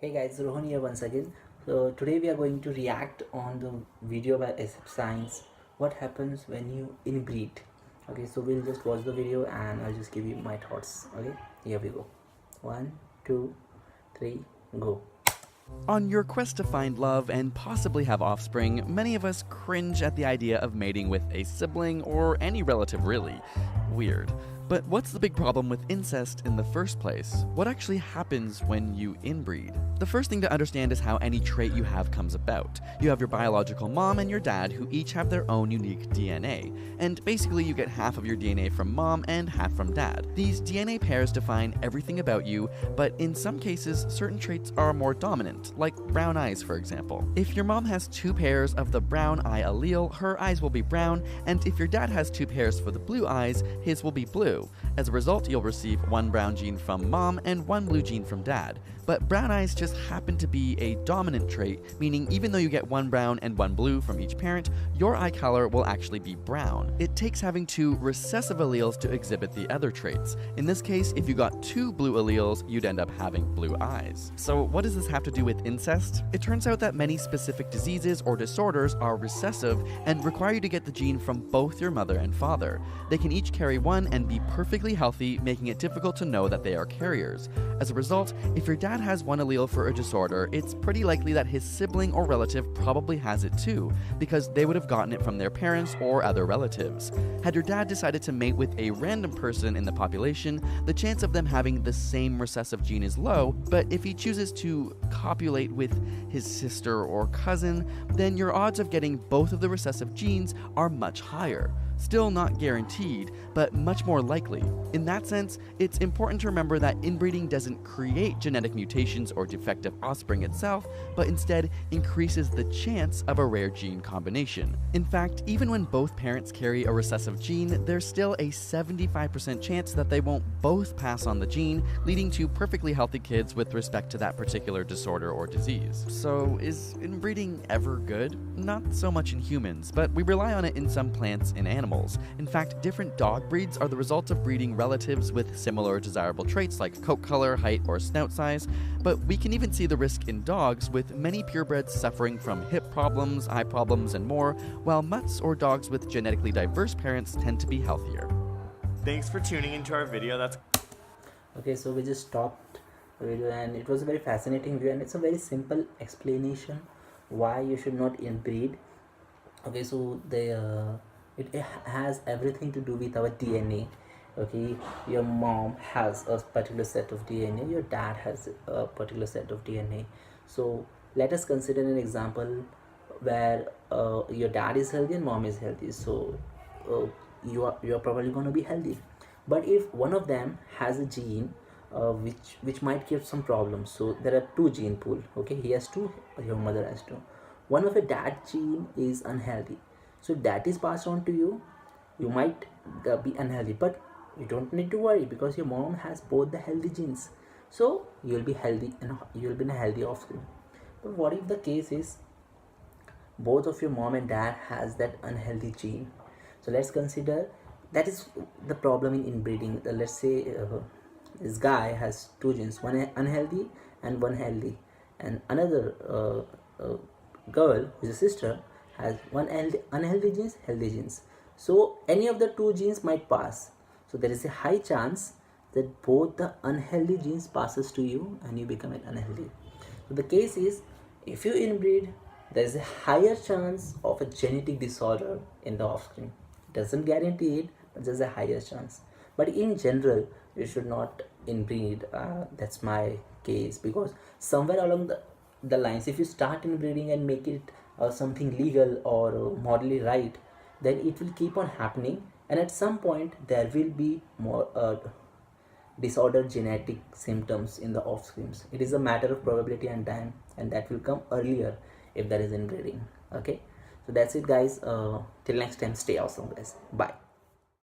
Hey guys, Rohan here once again. So today we are going to react on the video by AsapSCIENCE. What happens when you inbreed? Okay, so we'll just watch the video and I'll just give you my thoughts. Okay, here we go. 1, 2, 3, go. On your quest to find love and possibly have offspring, many of us cringe at the idea of mating with a sibling or any relative, really. Weird. But what's the big problem with incest in the first place? What actually happens when you inbreed? The first thing to understand is how any trait you have comes about. You have your biological mom and your dad who each have their own unique DNA, and basically you get half of your DNA from mom and half from dad. These DNA pairs define everything about you, but in some cases, certain traits are more dominant, like brown eyes for example. If your mom has 2 pairs of the brown eye allele, her eyes will be brown, and if your dad has 2 pairs for the blue eyes, his will be blue. As a result, you'll receive 1 brown gene from mom and 1 blue gene from dad. But brown eyes just happen to be a dominant trait, meaning even though you get 1 brown and 1 blue from each parent, your eye color will actually be brown. It takes having 2 recessive alleles to exhibit the other traits. In this case, if you got 2 blue alleles, you'd end up having blue eyes. So what does this have to do with incest? It turns out that many specific diseases or disorders are recessive and require you to get the gene from both your mother and father. They can each carry 1 and be perfectly healthy, making it difficult to know that they are carriers. As a result, if your dad has 1 allele for a disorder, it's pretty likely that his sibling or relative probably has it too, because they would have gotten it from their parents or other relatives. Had your dad decided to mate with a random person in the population, the chance of them having the same recessive gene is low, but if he chooses to copulate with his sister or cousin, then your odds of getting both of the recessive genes are much higher. Still not guaranteed, but much more likely. In that sense, it's important to remember that inbreeding doesn't create genetic mutations or defective offspring itself, but instead increases the chance of a rare gene combination. In fact, even when both parents carry a recessive gene, there's still a 75% chance that they won't both pass on the gene, leading to perfectly healthy kids with respect to that particular disorder or disease. So, is inbreeding ever good? Not so much in humans, but we rely on it in some plants and animals. In fact, different dog breeds are the result of breeding relatives with similar desirable traits like coat color, height, or snout size, but we can even see the risk in dogs, with many purebreds suffering from hip problems, eye problems, and more, while mutts or dogs with genetically diverse parents tend to be healthier. Thanks for tuning into our video. Okay, so we just stopped the video and it was a very fascinating video and it's a very simple explanation why you should not inbreed. Okay, so it has everything to do with our DNA. Okay, your mom has a particular set of DNA, your dad has a particular set of DNA. So let us consider an example where your dad is healthy and mom is healthy. So you are probably going to be healthy. But if one of them has a gene which might give some problems, so there are 2 gene pool. Okay, he has 2, your mother has 2. One of a dad gene is unhealthy, so if that is passed on to you, you might be unhealthy, but you don't need to worry because your mom has both the healthy genes, so you'll be healthy and you'll be in a healthy offspring. But what if the case is both of your mom and dad has that unhealthy gene? So let's consider that is the problem in inbreeding. Let's say this guy has 2 genes, one unhealthy and one healthy, and another girl who is a sister has one unhealthy genes, healthy genes. So any of the 2 genes might pass. So there is a high chance that both the unhealthy genes passes to you and you become an unhealthy. So the case is, if you inbreed, there is a higher chance of a genetic disorder in the offspring. It doesn't guarantee it, but there's a higher chance. But in general, you should not inbreed. That's my case, because somewhere along the lines, if you start inbreeding and make it something legal or morally right, then it will keep on happening, and at some point there will be more disordered genetic symptoms in the offsprings. It is a matter of probability and time, and that will come earlier if there is inbreeding. Okay, so that's it guys. Till next time, stay awesome guys. Bye.